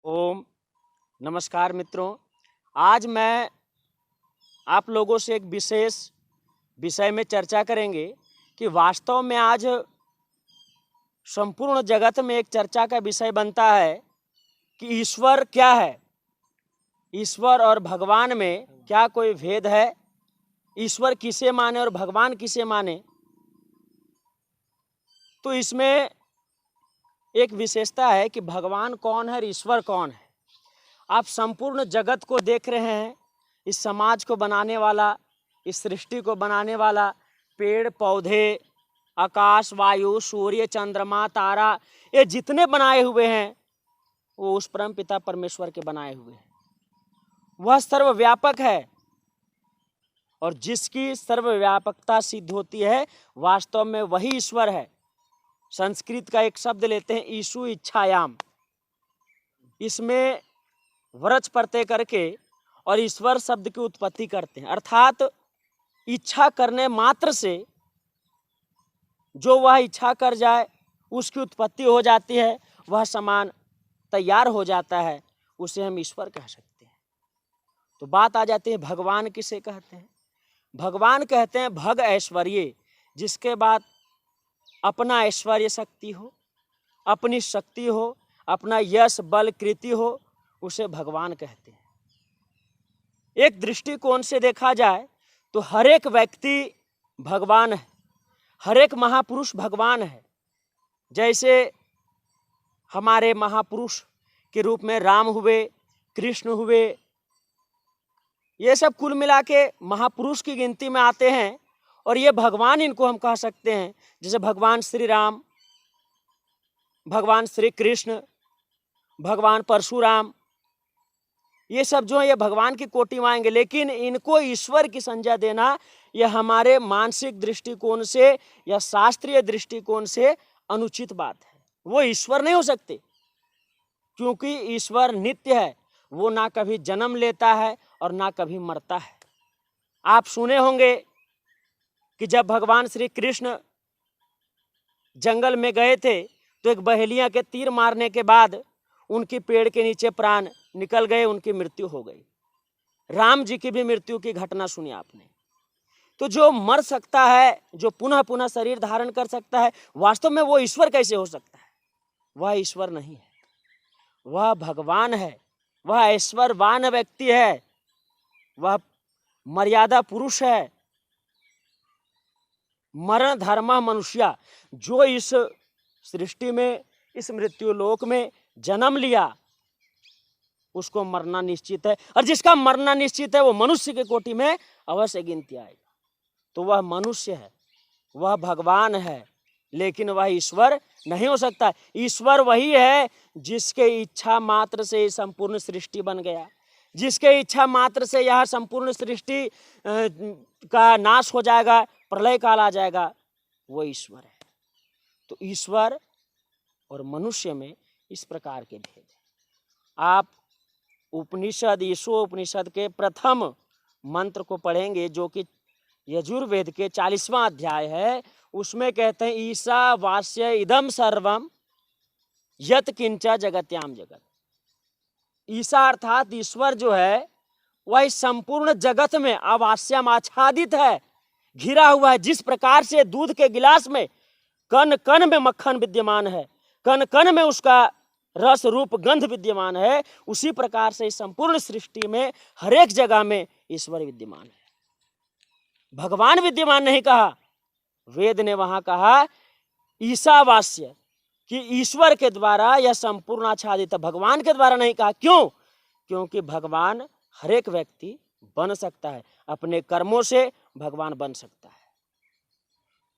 ओम नमस्कार मित्रों। आज मैं आप लोगों से एक विशेष विषय में चर्चा करेंगे कि वास्तव में आज संपूर्ण जगत में एक चर्चा का विषय बनता है कि ईश्वर क्या है। ईश्वर और भगवान में क्या कोई भेद है? ईश्वर किसे माने और भगवान किसे माने? तो इसमें एक विशेषता है कि भगवान कौन है और ईश्वर कौन है। आप संपूर्ण जगत को देख रहे हैं, इस समाज को बनाने वाला, इस सृष्टि को बनाने वाला, पेड़ पौधे, आकाश, वायु, सूर्य, चंद्रमा, तारा, ये जितने बनाए हुए हैं वो उस परम पिता परमेश्वर के बनाए हुए हैं। वह सर्वव्यापक है और जिसकी सर्वव्यापकता सिद्ध होती है वास्तव में वही ईश्वर है। संस्कृत का एक शब्द लेते हैं, ईशु इच्छायाम। इसमें वृक्ष प्रत्यय करके और ईश्वर शब्द की उत्पत्ति करते हैं, अर्थात इच्छा करने मात्र से जो वह इच्छा कर जाए उसकी उत्पत्ति हो जाती है, वह समान तैयार हो जाता है, उसे हम ईश्वर कह सकते हैं। तो बात आ जाती है भगवान किसे कहते हैं। भगवान कहते हैं भग ऐश्वर्य, जिसके बाद अपना ऐश्वर्य शक्ति हो, अपनी शक्ति हो, अपना यश बल कृति हो, उसे भगवान कहते हैं। एक दृष्टिकोण से देखा जाए तो हर एक व्यक्ति भगवान है, हर एक महापुरुष भगवान है। जैसे हमारे महापुरुष के रूप में राम हुए, कृष्ण हुए, ये सब कुल मिला के महापुरुष की गिनती में आते हैं और ये भगवान इनको हम कह सकते हैं। जैसे भगवान श्री राम, भगवान श्री कृष्ण, भगवान परशुराम, ये सब जो है ये भगवान की कोटि में आएंगे। लेकिन इनको ईश्वर की संज्ञा देना यह हमारे मानसिक दृष्टिकोण से या शास्त्रीय दृष्टिकोण से अनुचित बात है। वो ईश्वर नहीं हो सकते, क्योंकि ईश्वर नित्य है। वो ना कभी जन्म लेता है और ना कभी मरता है। आप सुने होंगे कि जब भगवान श्री कृष्ण जंगल में गए थे तो एक बहेलिया के तीर मारने के बाद उनकी पेड़ के नीचे प्राण निकल गए, उनकी मृत्यु हो गई। राम जी की भी मृत्यु की घटना सुनी आपने। तो जो मर सकता है, जो पुनः पुनः शरीर धारण कर सकता है, वास्तव में वो ईश्वर कैसे हो सकता है? वह ईश्वर नहीं है, वह भगवान है, वह ऐश्वर्यवान व्यक्ति है, वह मर्यादा पुरुष है। मरण धर्म मनुष्य, जो इस सृष्टि में, इस मृत्यु लोक में जन्म लिया, उसको मरना निश्चित है। और जिसका मरना निश्चित है वो मनुष्य के कोटि में अवश्य गिनती आएगा। तो वह मनुष्य है, वह भगवान है, लेकिन वह ईश्वर नहीं हो सकता। ईश्वर वही है जिसके इच्छा मात्र से संपूर्ण सृष्टि बन गया, जिसके इच्छा मात्र से यह संपूर्ण सृष्टि का नाश हो जाएगा, प्रलय काल आ जाएगा, वो ईश्वर है। तो ईश्वर और मनुष्य में इस प्रकार के भेद है। आप उपनिषद, ईशोपनिषद के प्रथम मंत्र को पढ़ेंगे जो कि यजुर्वेद के 40वां अध्याय है। उसमें कहते हैं ईशा वास्य इदम सर्वम यत किंचा जगत्याम जगत। ईशा अर्थात ईश्वर जो है वह इस संपूर्ण जगत में अवास्यम आच्छादित है, घिरा हुआ है। जिस प्रकार से दूध के गिलास में कण कण में मक्खन विद्यमान है, कण कण में उसका रस रूप गंध विद्यमान है, उसी प्रकार से इस संपूर्ण सृष्टि में हर एक जगह में ईश्वर विद्यमान है। भगवान विद्यमान नहीं कहा, वेद ने वहां कहा ईशावास्य, कि ईश्वर के द्वारा यह संपूर्ण आच्छादित है, भगवान के द्वारा नहीं कहा। क्यों? क्योंकि भगवान हर एक व्यक्ति बन सकता है, अपने कर्मों से भगवान बन सकता है।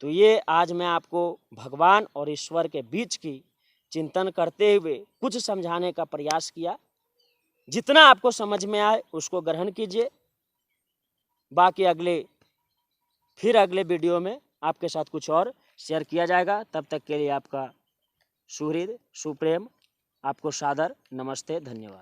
तो ये आज मैं आपको भगवान और ईश्वर के बीच की चिंतन करते हुए कुछ समझाने का प्रयास किया। जितना आपको समझ में आए उसको ग्रहण कीजिए। बाकी अगले वीडियो में आपके साथ कुछ और शेयर किया जाएगा। तब तक के लिए आपका सुहृद सुप्रेम, आपको सादर नमस्ते, धन्यवाद।